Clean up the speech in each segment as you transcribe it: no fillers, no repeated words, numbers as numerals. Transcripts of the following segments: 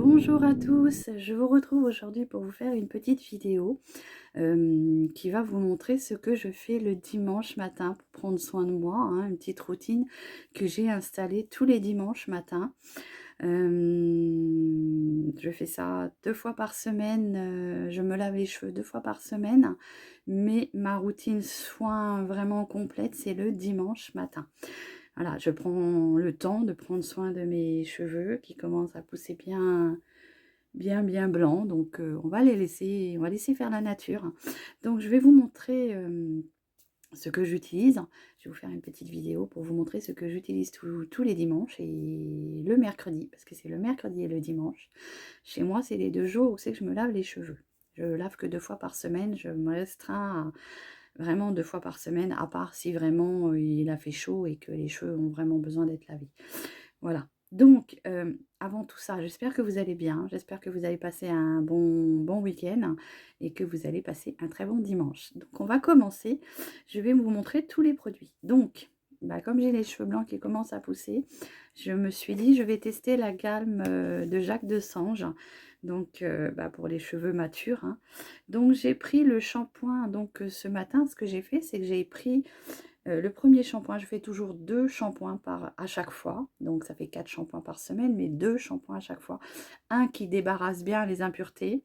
Bonjour à tous, je vous retrouve aujourd'hui pour vous faire une petite vidéo qui va vous montrer ce que je fais le dimanche matin pour prendre soin de moi, hein, une petite routine que j'ai installée tous les dimanches matin. Je fais ça 2 fois par semaine, je me lave les cheveux 2 fois par semaine, mais ma routine soin vraiment complète, c'est le dimanche matin. Voilà, je prends le temps de prendre soin de mes cheveux qui commencent à pousser bien blancs, donc on va laisser faire la nature. Donc je vais vous montrer, ce que j'utilise. Je vais vous faire une petite vidéo pour vous montrer ce que j'utilise tous les dimanches et le mercredi, parce que c'est le mercredi et le dimanche. Chez moi, c'est les 2 jours où c'est que je me lave les cheveux. Je lave que 2 fois par semaine, je me restreins à vraiment 2 fois par semaine, à part si vraiment, il a fait chaud et que les cheveux ont vraiment besoin d'être lavés. Voilà. Donc, avant tout ça, j'espère que vous allez bien, j'espère que vous allez passer un bon week-end et que vous allez passer un très bon dimanche. Donc on va commencer, je vais vous montrer tous les produits. Donc, bah, comme j'ai les cheveux blancs qui commencent à pousser, je me suis dit: «Je vais tester la gamme, de Jacques Desange», donc bah, pour les cheveux matures, hein. Donc j'ai pris le shampoing, donc ce matin, ce que j'ai fait, c'est que j'ai pris le premier shampoing. Je fais toujours 2 shampoings à chaque fois, donc ça fait 4 shampoings par semaine, mais 2 shampoings à chaque fois. Un qui débarrasse bien les impuretés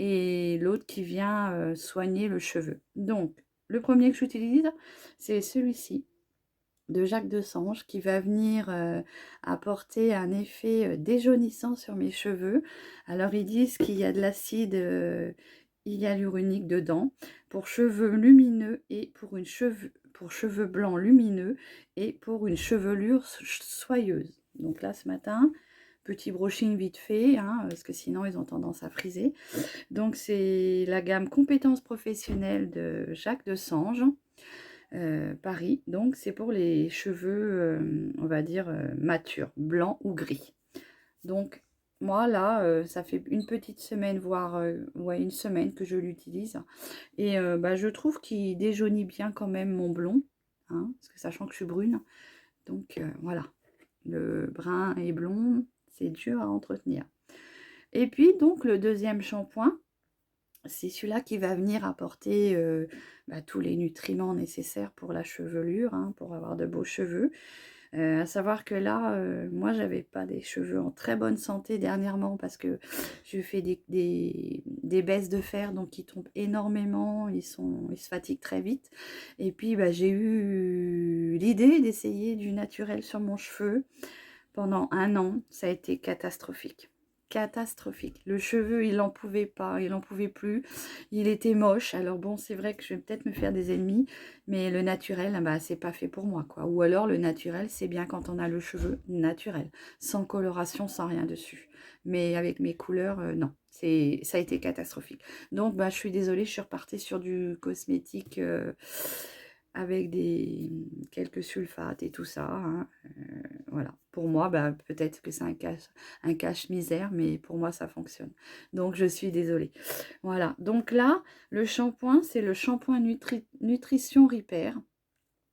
et l'autre qui vient, soigner le cheveu. Donc le premier que j'utilise, c'est celui-ci de Jacques Desange qui va venir, apporter un effet, déjaunissant sur mes cheveux. Alors ils disent qu'il y a de l'acide, hyaluronique dedans, pour cheveux lumineux et pour cheveux blancs lumineux et pour une chevelure soyeuse. Donc là, ce matin, petit brushing vite fait, hein, parce que sinon ils ont tendance à friser. Donc c'est la gamme Compétences professionnelles de Jacques Desange. Paris, donc c'est pour les cheveux, on va dire, matures, blancs ou gris. Donc moi là, ça fait une petite semaine, voire, ouais, une semaine que je l'utilise et bah, je trouve qu'il déjaunit bien quand même mon blond, hein, parce que sachant que je suis brune, donc voilà. Le brun et blond, c'est dur à entretenir. Et puis donc le deuxième shampoing, c'est celui-là qui va venir apporter, bah, tous les nutriments nécessaires pour la chevelure, hein, pour avoir de beaux cheveux. À savoir que là, moi, j'avais pas des cheveux en très bonne santé dernièrement parce que je fais des baisses de fer, donc ils tombent énormément, ils se fatiguent très vite. Et puis, bah, j'ai eu l'idée d'essayer du naturel sur mon cheveu. Pendant 1 an, ça a été catastrophique. Catastrophique. Le cheveu, il n'en pouvait pas, il n'en pouvait plus. Il était moche. Alors bon, c'est vrai que je vais peut-être me faire des ennemis, mais le naturel, ah bah, c'est pas fait pour moi, quoi. Ou alors le naturel, c'est bien quand on a le cheveu naturel, sans coloration, sans rien dessus. Mais avec mes couleurs, non. Ça a été catastrophique. Donc, bah, je suis désolée, je suis repartie sur du cosmétique avec quelques sulfates et tout ça, hein. Voilà. Pour moi, bah, peut-être que c'est un cache-misère, mais pour moi, ça fonctionne. Donc, je suis désolée. Voilà. Donc là, le shampoing, c'est le shampoing Nutrition Repair.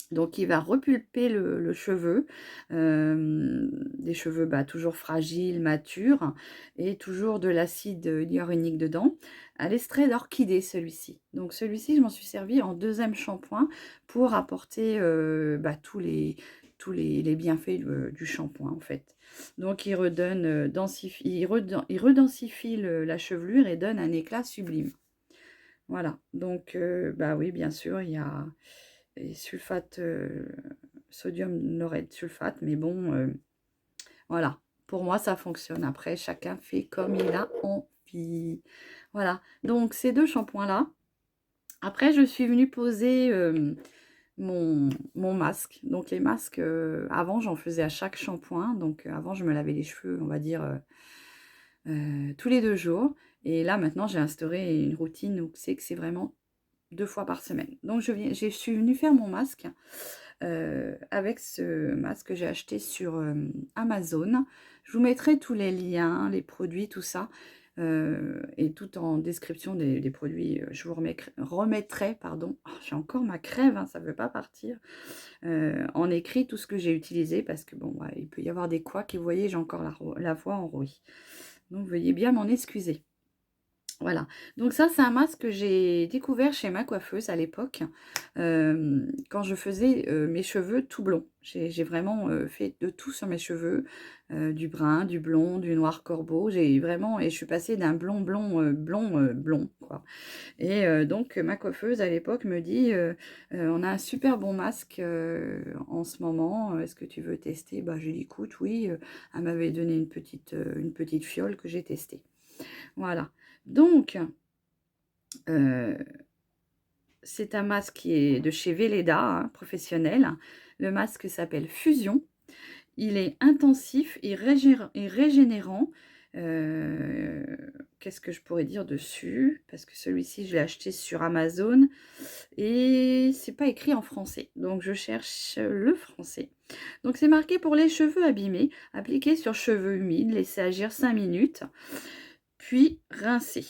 Donc, il va repulper le cheveu, des cheveux bah, toujours fragiles, matures, et toujours de l'acide hyaluronique dedans. À l'extrait d'orchidée, celui-ci. Donc, celui-ci, je m'en suis servi en deuxième shampoing pour apporter bah, tous les bienfaits du shampoing, en fait. Donc, il redonne, il redensifie la chevelure et donne un éclat sublime. Voilà. Donc, bah oui, bien sûr, il y a et sulfate, sodium lauryl sulfate, mais bon, voilà. Pour moi, ça fonctionne. Après, chacun fait comme il a envie. Voilà. Donc, ces 2 shampoings-là. Après, je suis venue poser, mon masque. Donc, les masques, avant, j'en faisais à chaque shampoing. Donc, avant, je me lavais les cheveux, on va dire, tous les 2 jours. Et là, maintenant, j'ai instauré une routine où c'est vraiment 2 fois par semaine. Donc je suis venue faire mon masque, avec ce masque que j'ai acheté sur, Amazon. Je vous mettrai tous les liens, les produits, tout ça, et tout en description des produits, je vous remettrai, pardon, oh, j'ai encore ma crève, hein, ça ne veut pas partir, en écrit tout ce que j'ai utilisé parce que bon, ouais, il peut y avoir des couacs et vous voyez, j'ai encore la voix enrouée. Donc veuillez bien m'en excuser. Voilà, donc ça, c'est un masque que j'ai découvert chez ma coiffeuse à l'époque, quand je faisais, mes cheveux tout blonds. J'ai vraiment, fait de tout sur mes cheveux, du brun, du blond, du noir corbeau. J'ai vraiment et je suis passée d'un blond blond, blond, blond, quoi et donc ma coiffeuse à l'époque me dit: «On a un super bon masque, en ce moment, est-ce que tu veux tester?» Bah, j'ai dit: «Écoute, oui», elle m'avait donné une petite fiole que j'ai testée. Voilà, donc Heu, c'est un masque qui est de chez Weleda, hein, professionnel. Le masque s'appelle Fusion. Il est intensif et régénérant. Heu, Qu'est-ce que je pourrais dire dessus? Parce que celui-ci, je l'ai acheté sur Amazon et c'est pas écrit en français, donc je cherche le français. Donc c'est marqué: «Pour les cheveux abîmés, appliquer sur cheveux humides, laisser agir 5 minutes, puis rincer».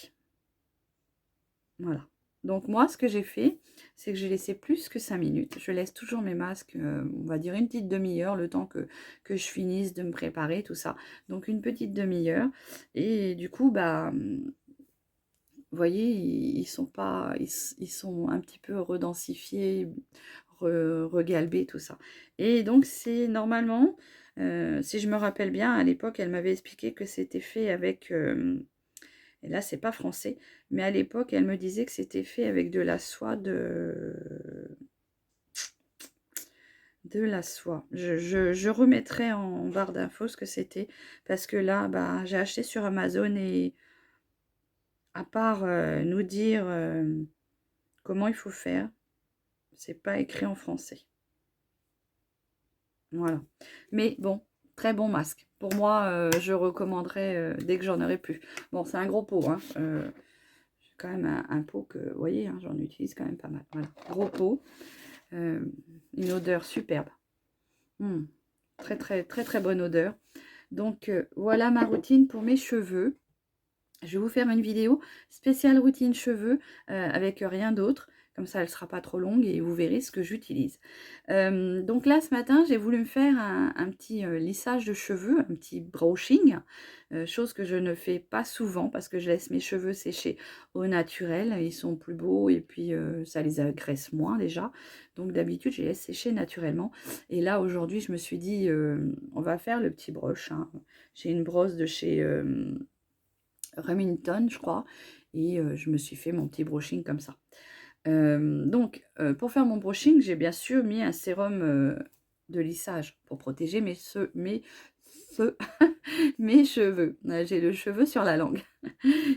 Voilà. Donc moi, ce que j'ai fait, c'est que j'ai laissé plus que 5 minutes. Je laisse toujours mes masques, on va dire une petite demi-heure, le temps que je finisse de me préparer, tout ça. Donc une petite demi-heure et du coup, bah, vous voyez, ils sont pas ils sont un petit peu redensifiés, regalbés, tout ça et donc c'est normalement, si je me rappelle bien, à l'époque, elle m'avait expliqué que c'était fait avec, et là, c'est pas français, mais à l'époque, elle me disait que c'était fait avec de la soie. Je remettrai en barre d'infos ce que c'était, parce que là, bah, j'ai acheté sur Amazon et à part, nous dire, comment il faut faire, c'est pas écrit en français. Voilà. Mais bon, très bon masque. Pour moi, je recommanderais, dès que j'en aurai plus. Bon, c'est un gros pot, hein, j'ai quand même un pot que, vous voyez, hein, j'en utilise quand même pas mal. Voilà, gros pot, une odeur superbe. Mmh. Très, très, très, très bonne odeur. Donc, voilà ma routine pour mes cheveux. Je vais vous faire une vidéo spéciale routine cheveux, avec rien d'autre. Comme ça, elle ne sera pas trop longue et vous verrez ce que j'utilise. Donc là, ce matin, j'ai voulu me faire un petit, lissage de cheveux, un petit brushing, chose que je ne fais pas souvent parce que je laisse mes cheveux sécher au naturel. Ils sont plus beaux et puis, ça les agresse moins déjà. Donc d'habitude, je les laisse sécher naturellement et là, aujourd'hui, je me suis dit, «On va faire le petit brush», hein. J'ai une brosse de chez, Remington, je crois et je me suis fait mon petit brushing comme ça. Donc pour faire mon brushing, j'ai bien sûr mis un sérum, de lissage pour protéger ce mes cheveux. J'ai le cheveu sur la langue.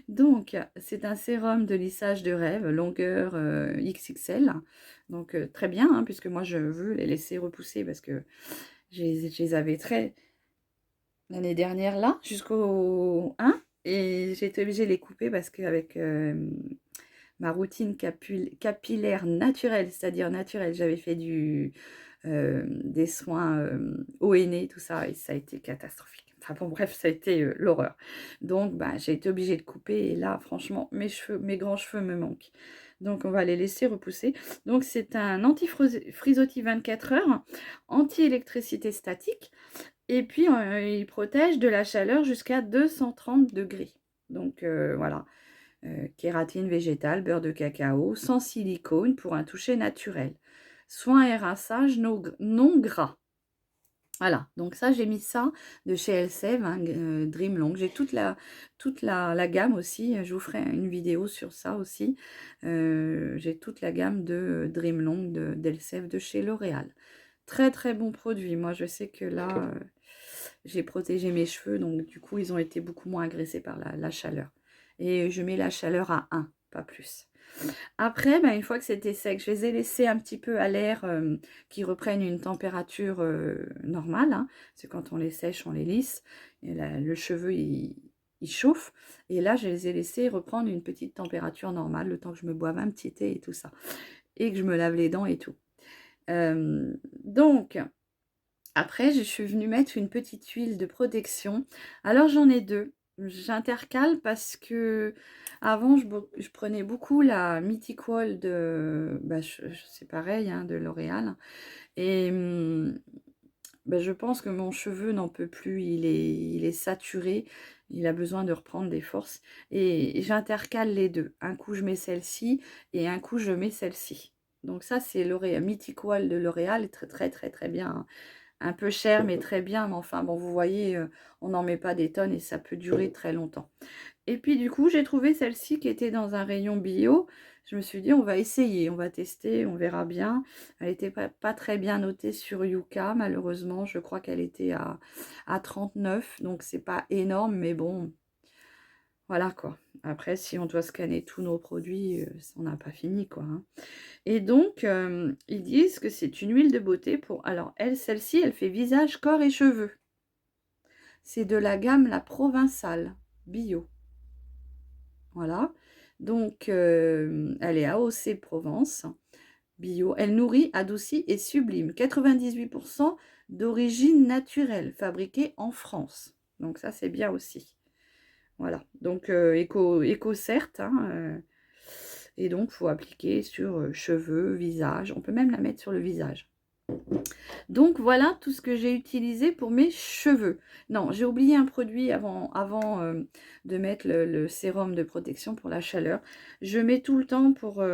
Donc c'est un sérum de lissage de rêve, longueur, XXL. Donc très bien, hein, puisque moi je veux les laisser repousser parce que je les avais très l'année dernière là, jusqu'au 1 et j'ai été obligée de les couper parce qu'avec, ma routine capillaire naturelle, c'est-à-dire naturelle, j'avais fait des soins, ONE, tout ça et ça a été catastrophique. Enfin bon bref, ça a été, l'horreur. Donc bah, j'ai été obligée de couper et là franchement mes grands cheveux me manquent. Donc on va les laisser repousser. Donc c'est un frisottis 24 heures, anti-électricité statique et puis, il protège de la chaleur jusqu'à 230 degrés. Donc, voilà, kératine végétale, beurre de cacao, sans silicone pour un toucher naturel. Soin et rinçage non gras. Voilà, donc ça, j'ai mis ça de chez Elseve, hein, Dream Long. J'ai toute la gamme aussi, je vous ferai une vidéo sur ça aussi. J'ai toute la gamme de Dream Long d'Elseve de chez L'Oréal. Très, très bon produit. Moi, je sais que là, j'ai protégé mes cheveux, donc du coup, ils ont été beaucoup moins agressés par la chaleur. Et je mets la chaleur à 1, pas plus. Après, bah, une fois que c'était sec, je les ai laissés un petit peu à l'air, qui reprennent une température normale, hein. C'est quand on les sèche, on les lisse, et le cheveu, il chauffe. Et là, je les ai laissés reprendre une petite température normale, le temps que je me boive un petit thé et tout ça. Et que je me lave les dents et tout. Donc, après, je suis venue mettre une petite huile de protection. Alors, j'en ai deux. J'intercale parce que avant je prenais beaucoup la Mythic Wall de, bah, c'est pareil, hein, de L'Oréal. Et ben, je pense que mon cheveu n'en peut plus, il est saturé, il a besoin de reprendre des forces et j'intercale les 2. Un coup, je mets celle-ci et un coup, je mets celle-ci. Donc ça, c'est L'Oréal Mythic Oil de L'Oréal, très, très, très, très bien, hein. Un peu cher, mais très bien, mais enfin bon, vous voyez, on n'en met pas des tonnes et ça peut durer très longtemps. Et puis du coup, j'ai trouvé celle-ci qui était dans un rayon bio. Je me suis dit: «On va essayer, on va tester, on verra bien». Elle était pas très bien notée sur Yuka, malheureusement. Je crois qu'elle était à 39, donc c'est pas énorme, mais bon, voilà quoi. Après, si on doit scanner tous nos produits, on n'a pas fini quoi, hein. Et donc, ils disent que c'est une huile de beauté pour alors elle, celle-ci, elle fait visage, corps et cheveux. C'est de la gamme La Provençale, bio. Voilà. Donc, elle est AOC Provence, bio. Elle nourrit, adoucit et sublime. 98 d'origine naturelle, fabriquée en France. Donc ça, c'est bien aussi. Voilà. Donc, éco certes, hein, et donc, il faut appliquer sur cheveux, visage. On peut même la mettre sur le visage. Donc voilà tout ce que j'ai utilisé pour mes cheveux. Non, j'ai oublié un produit avant de mettre le sérum de protection pour la chaleur. Je mets tout le temps pour,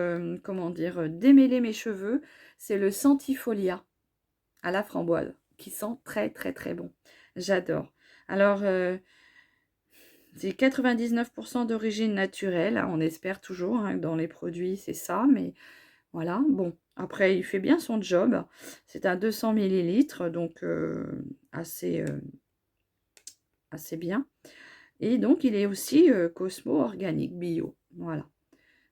comment dire, démêler mes cheveux. C'est le Sentifolia à la framboise, qui sent très très très bon. J'adore. Alors, c'est 99 d'origine naturelle, hein, on espère toujours, hein, dans les produits, c'est ça, mais voilà, bon, après il fait bien son job. C'est un 200 millilitres, donc assez, assez bien. Et donc il est aussi Cosmo organique bio, voilà.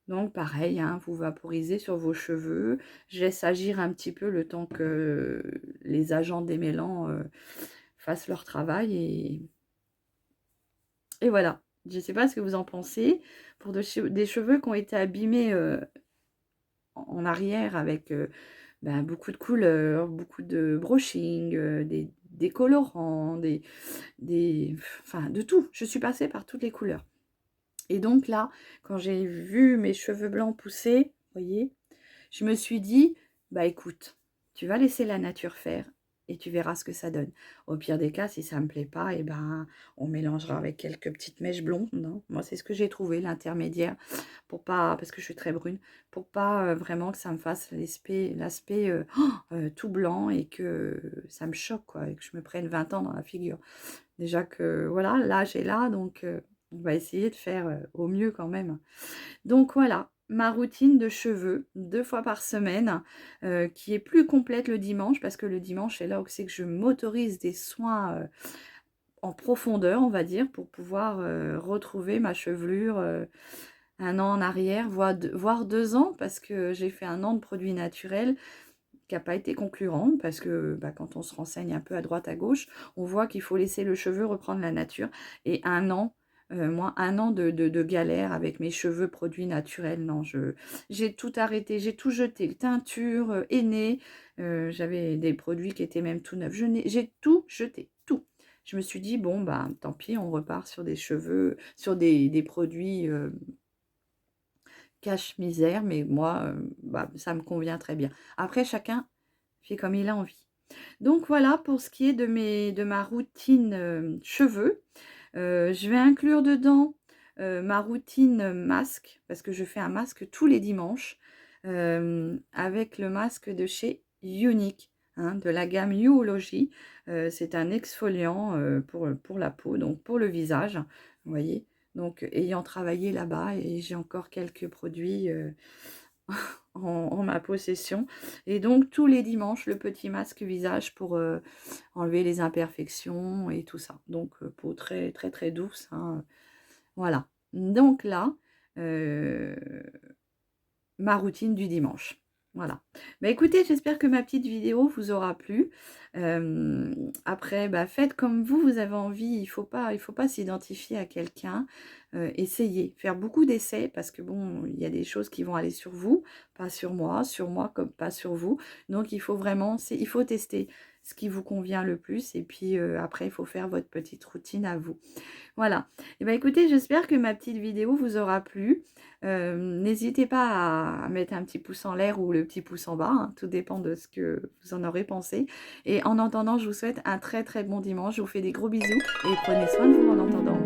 Donc pareil, hein, vous vaporisez sur vos cheveux. Je laisse agir un petit peu le temps que les agents démêlants fassent leur travail et voilà. Je ne sais pas ce que vous en pensez. Pour des cheveux qui ont été abîmés en arrière avec ben, beaucoup de couleurs, beaucoup de brushing, des colorants, enfin de tout. Je suis passée par toutes les couleurs. Et donc là, quand j'ai vu mes cheveux blancs pousser, vous voyez, je me suis dit, bah écoute, tu vas laisser la nature faire et tu verras ce que ça donne. Au pire des cas, si ça me plaît pas, et ben on mélangera avec quelques petites mèches blondes, hein. Moi, c'est ce que j'ai trouvé, l'intermédiaire, pour pas, parce que je suis très brune, pour pas vraiment que ça me fasse l'aspect tout blanc et que ça me choque, quoi, et que je me prenne 20 ans dans la figure. Déjà que, voilà, l'âge est là, donc on va essayer de faire au mieux quand même. Donc voilà, ma routine de cheveux 2 fois par semaine, qui est plus complète le dimanche parce que le dimanche, c'est là où c'est que je m'autorise des soins, en profondeur, on va dire, pour pouvoir, retrouver ma chevelure, 1 an en arrière, voire 2 ans parce que j'ai fait 1 an de produits naturels qui a pas été concluant parce que, bah, quand on se renseigne un peu à droite à gauche, on voit qu'il faut laisser le cheveu reprendre la nature et 1 an, moi 1 an de galère avec mes cheveux produits naturels. Non, j'ai tout arrêté, j'ai tout jeté, teinture, henné, j'avais des produits qui étaient même tout neufs. J'ai tout jeté, tout. Je me suis dit: «Bon, bah, tant pis, on repart sur des cheveux sur des produits, cache-misère», mais moi, bah, ça me convient très bien. Après chacun fait comme il a envie. Donc voilà pour ce qui est de ma routine, cheveux. Je vais inclure dedans, ma routine masque, parce que je fais un masque tous les dimanches, avec le masque de chez Younique, hein, de la gamme Youology. C'est un exfoliant, pour la peau, donc pour le visage, vous voyez? Donc ayant travaillé là-bas et j'ai encore quelques produits, en ma possession et donc tous les dimanches, le petit masque visage pour, enlever les imperfections et tout ça. Donc peau très, très, très douce, hein, voilà. Donc là, heu, ma routine du dimanche. Voilà. Bah, écoutez, j'espère que ma petite vidéo vous aura plu. Après, bah, faites comme vous avez envie. Il faut pas s'identifier à quelqu'un. Essayez, faire beaucoup d'essais parce que bon, il y a des choses qui vont aller sur moi comme pas sur vous. Donc il faut vraiment il faut tester. ce qui vous convient le plus. Et puis après, il faut faire votre petite routine à vous. Voilà. Et ben écoutez, j'espère que ma petite vidéo vous aura plu. N'hésitez pas à mettre un petit pouce en l'air ou le petit pouce en bas, hein, tout dépend de ce que vous en aurez pensé. Et en attendant, je vous souhaite un très très bon dimanche. Je vous fais des gros bisous et prenez soin de vous en attendant.